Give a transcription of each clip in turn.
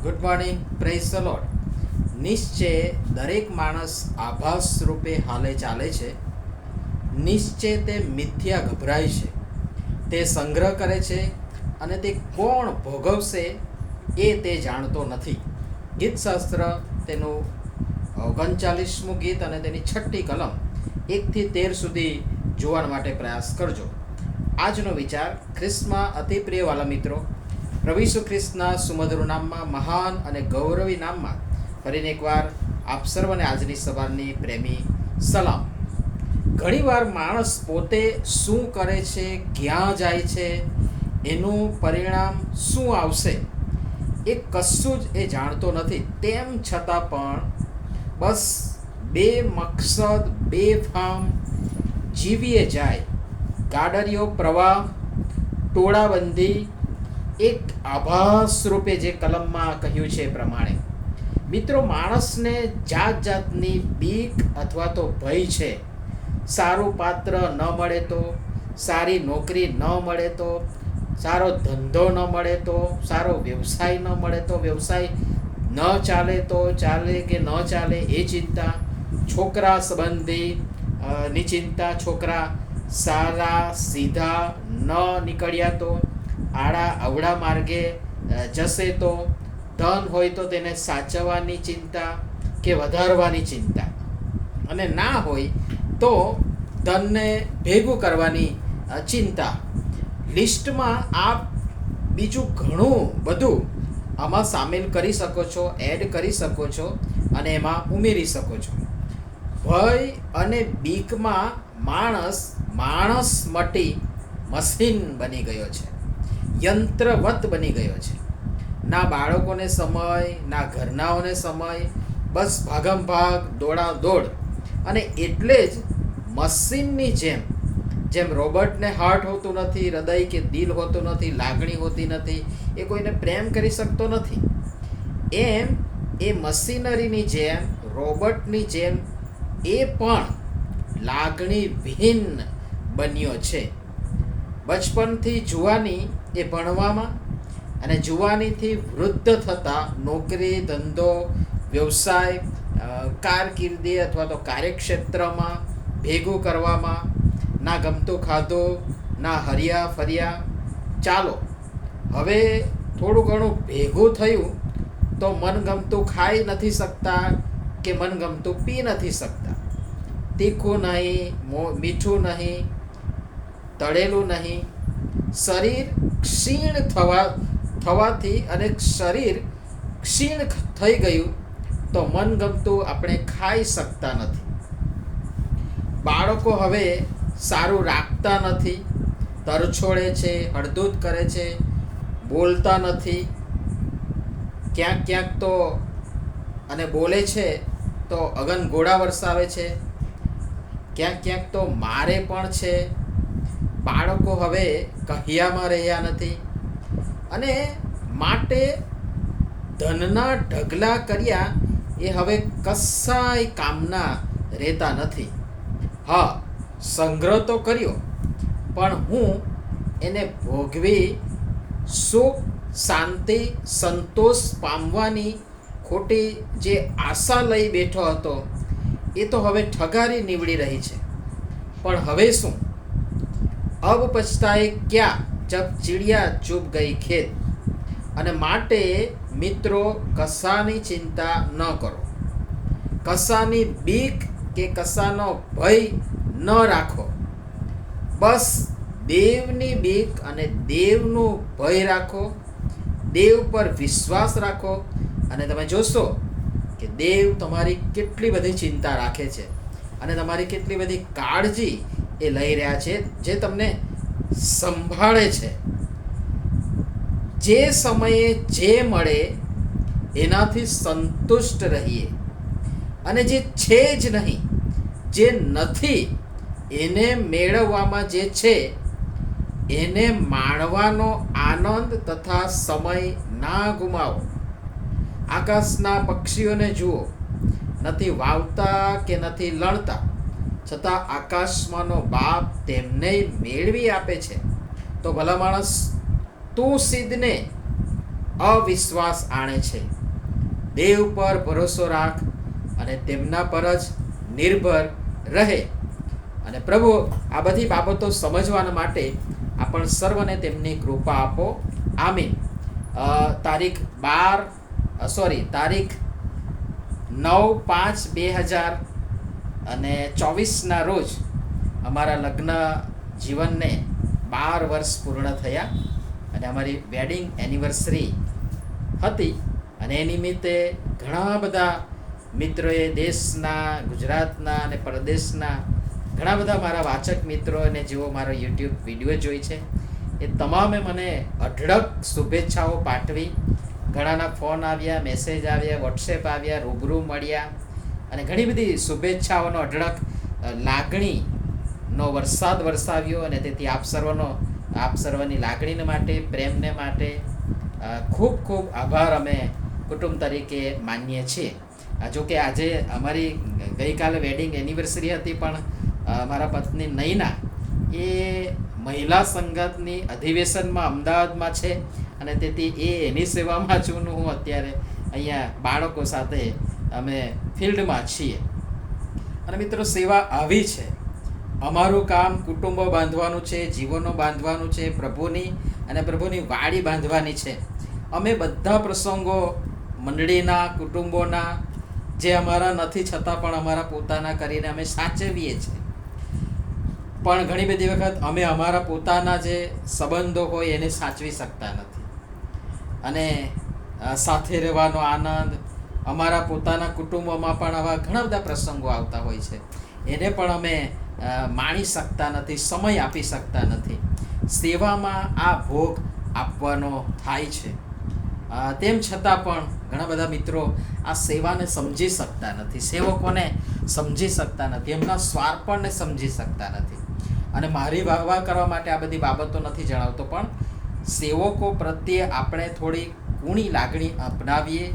Good morning, praise the lord. નિશ્ચય દરેક માણસ આભાસ રૂપે હાલે ચાલે છે. નિશ્ચય તે મિથ્યા ગભરાય છે, તે સંગ્રહ કરે છે અને તે કોણ ભોગવશે એ તે જાણતો નથી. ગીતશાસ્ત્ર તેનું 39મું ગીત અને તેની 6ઠ્ઠી કલમ 1થી 13 સુધી જોવા માટે પ્રયાસ કરજો. આજનો વિચાર ખ્રિસ્તમાં અતિ પ્રિય વાલા મિત્રો, પ્રભુ ઈસુ ખ્રિસ્તના સુમધુર નામમાં, મહાન અને ગૌરવી નામમાં ફરીને એકવાર આપ સર્વને આજની સવારની પ્રેમી સલામ. ઘણીવાર માણસ પોતે શું કરે છે, ક્યાં જાય છે, એનું પરિણામ શું આવશે એ કશું જ એ જાણતો નથી. તેમ છતાં પણ બસ બે મકસદ, બે ફામ જીવીએ જાય. ગાડરીઓ પ્રવાહ, ટોળાબંધી, એક આભાસ રૂપે જે કલમમાં કહ્યું છે એ પ્રમાણે મિત્રો, માણસને જાત જાતની બીક અથવા તો ભય છે. સારું પાત્ર ન મળે તો, સારી નોકરી ન મળે તો, સારો ધંધો ન મળે તો, સારો વ્યવસાય ન મળે તો, વ્યવસાય ન ચાલે તો ચાલે કે ન ચાલે એ ચિંતા, છોકરા સંબંધી ની ચિંતા, છોકરા સારા સીધા ન નીકળ્યા તો, આડા અવળા માર્ગે જશે તો, ધન હોય તો તેને સાચવવાની ચિંતા કે વધારવાની ચિંતા, અને ના હોય તો ધનને ભેગું કરવાની ચિંતા. લિસ્ટમાં આપ બીજું ઘણું બધું આમાં સામેલ કરી શકો છો, એડ કરી શકો છો અને એમાં ઉમેરી શકો છો. ભય અને બીકમાં માણસ મટી મશીન બની ગયો છે, યંત્રવત બની ગયો છે. ના બાળકોને સમય, ના ઘરનાઓને સમય, બસ ભાગમ ભાગ, દોડા દોડ. અને એટલે જ મશીનની જેમ રોબોટને હાર્ટ હોતું નથી, હૃદય કે દિલ હોતું નથી, લાગણી હોતી નથી, એ કોઈને પ્રેમ કરી શકતો નથી, એમ એ મશીનરીની જેમ, રોબોટની જેમ એ પણ લાગણી વિહીન બન્યો છે. બચપનથી જુવાની એ ભણવામાં, અને જુવાનીથી વૃદ્ધ થતાં નોકરી, ધંધો, વ્યવસાય, કારકિર્દી અથવા તો કાર્યક્ષેત્રમાં ભેગું કરવામાં, ના ગમતું ખાધું, ના હર્યા ફર્યા. ચાલો હવે થોડું ઘણું ભેગું થયું તો મનગમતું ખાઈ નથી શકતા કે મનગમતું પી નથી શકતા. તીખું નહીં, મીઠું નહીં, તળેલું નહીં. શરીર ક્ષીણ થવાથી અને શરીર ક્ષીણ થઈ ગયું તો મનગમતું આપણે ખાઈ શકતા નથી. બાળકો હવે સારું રાખતા નથી, તરછોડે છે, હળદૂત કરે છે, બોલતા નથી, ક્યાંક તો અને બોલે છે તો અગન ગોળા વરસાવે છે, ક્યાંક તો મારે પણ છે. બાળકો હવે કહ્યામાં રહ્યા નથી અને માટે ધનના ઢગલા કર્યા એ હવે કશાય કામના રહેતા નથી. હા, સંગ્રહ તો કર્યો, પણ હું એને ભોગવી સુખ, શાંતિ, સંતોષ પામવાની ખોટી જે આશા લઈ બેઠો હતો એ તો હવે ઠગારી નીવડી રહી છે. પણ હવે શું? અબ પછતાએ ક્યાં, જબ ચિડિયા ચૂપ ગઈ ખેત. અને માટે મિત્રો, કશાની ચિંતા ન કરો, કશાની બીક કે કશાનો ભય ન રાખો. બસ દેવની બીક અને દેવનું ભય રાખો, દેવ પર વિશ્વાસ રાખો, અને તમે જોશો કે દેવ તમારી કેટલી બધી ચિંતા રાખે છે અને તમારી કેટલી બધી કાળજી એ લઈ રહ્યા છે, જે તમને સંભાળે છે. જે સમયે જે મળે એનાથી સંતુષ્ટ રહીએ, અને જે છે જ નહીં, જે નથી એને મેળવવામાં જે છે એને માણવાનો આનંદ તથા સમય ના ગુમાવો. આકાશના પક્ષીઓને જુઓ, નથી વાવતા કે નથી લણતા, છતાં આકાશમાંનો બાપ તેમને મેળવી આપે છે. તો ભલા માણસ, તું સીધને અવિશ્વાસ આણે છે. દેવ પર ભરોસો રાખ અને તેમના પર જ નિર્ભર રહે. અને પ્રભુ આ બધી બાબતો સમજવાના માટે આપણ સર્વને તેમની કૃપા આપો. આમીન. તારીખ 9/5/2024 રોજ અમારા લગ્ન જીવનને 12 વર્ષ પૂર્ણ થયા અને અમારી વેડિંગ એનિવર્સરી હતી. અને એ નિમિત્તે ઘણા બધા મિત્રોએ દેશના, ગુજરાતના અને પરદેશના ઘણા બધા મારા વાચક મિત્રો અને જેઓ મારો યુટ્યુબ વિડીયો જોઈ છે એ તમામે મને અઢળક શુભેચ્છાઓ પાઠવી. ઘણાના ફોન આવ્યા, મેસેજ આવ્યા, વોટ્સએપ આવ્યા, રૂબરૂ મળ્યા અને ઘણી બધી શુભેચ્છાઓનો અઢળક લાગણીનો વરસાદ વરસાવ્યો. અને તેથી આપ સર્વની લાગણીને માટે, પ્રેમને માટે ખૂબ ખૂબ આભાર અમે કુટુંબ તરીકે માનીએ છીએ. જોકે આજે અમારી ગઈકાલે વેડિંગ એનિવર્સરી હતી, પણ મારા પત્ની નૈના એ મહિલા સંગતની અધિવેશનમાં અમદાવાદમાં છે અને તેથી એની સેવામાં છું. હું અત્યારે અહીંયા બાળકો સાથે અમે ફિલ્ડમાં છીએ. અને મિત્રો, સેવા આવી છે. અમારું કામ કુટુંબો બાંધવાનું છે, જીવનો બાંધવાનું છે, પ્રભુની અને પ્રભુની વાડી બાંધવાની છે. અમે બધા પ્રસંગો મંડળીના, કુટુંબોના જે અમારા નથી છતાં પણ અમારા પોતાના કરીને અમે સાચવીએ છીએ. પણ ઘણી બધી વખત અમે અમારા પોતાના જે સંબંધો હોય એને સાચવી શકતા નથી. અને સાથે રહેવાનો આનંદ, અમારા પોતાના કુટુંબોમાં પણ આવા ઘણા બધા પ્રસંગો આવતા હોય છે, એને પણ અમે માણી શકતા નથી, સમય આપી શકતા નથી. સેવામાં આ ભોગ આપવાનો થાય છે. તેમ છતાં પણ ઘણા બધા મિત્રો આ સેવાને સમજી શકતા નથી, સેવકોને સમજી શકતા નથી, એમના સ્વાર્પણને સમજી શકતા નથી. અને મારી વાહવાહ કરવા માટે આ બધી બાબતો નથી જણાવતો, પણ સેવકો પ્રત્યે આપણે થોડી કુણી લાગણી અપનાવીએ,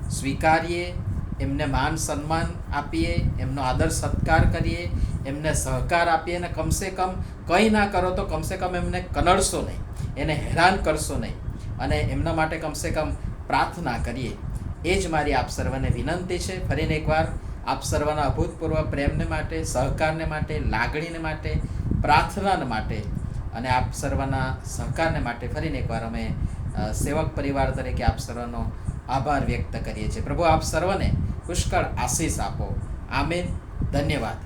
સ્વીકારીએ, એમને માન સન્માન આપીએ, એમનો આદર સત્કાર કરીએ, એમને સહકાર આપીએ. અને કમસે કમ કંઈ ના કરો તો કમસે કમ એમને કનડશો નહીં, એને હેરાન કરશો નહીં અને એમના માટે કમસે કમ પ્રાર્થના કરીએ. એ જ મારી આપ સર્વને વિનંતી છે. ફરીને એકવાર આપ સર્વના અભૂતપૂર્વ પ્રેમને માટે, સહકારને માટે, લાગણીને માટે, પ્રાર્થનાને માટે અને આપ સર્વના સહકારને માટે ફરીને એકવાર અમે સેવક પરિવાર તરીકે આપ સર્વનો આભાર વ્યક્ત કરીએ છીએ. પ્રભુ આપ સર્વને પુષ્કળ આશીષ આપો. આમીન. ધન્યવાદ.